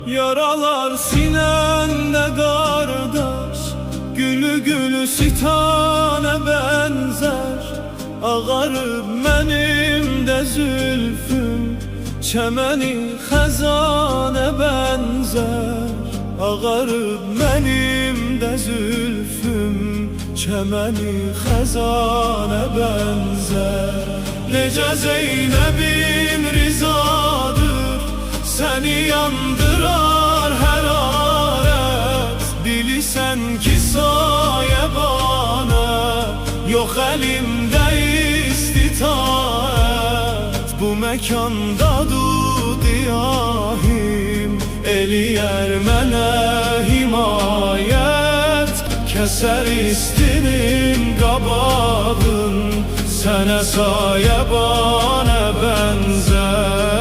Yaralar sinende kardeş, gülü gülü sitane benzer. Ağarıp benim de zülfüm, çemeni xəzane benzer. Ağarıp benim de zülfüm, çemeni xəzane benzer. Necə Zeynəbim rizadır, seni yandırar hərarət. Bilirsən ki sayə bana, yox əlimdə istitaət. Bu məkanda diyahim, eləyər mənə himayət. Kəsər istinin qabağın, sənə sayə bana benzer.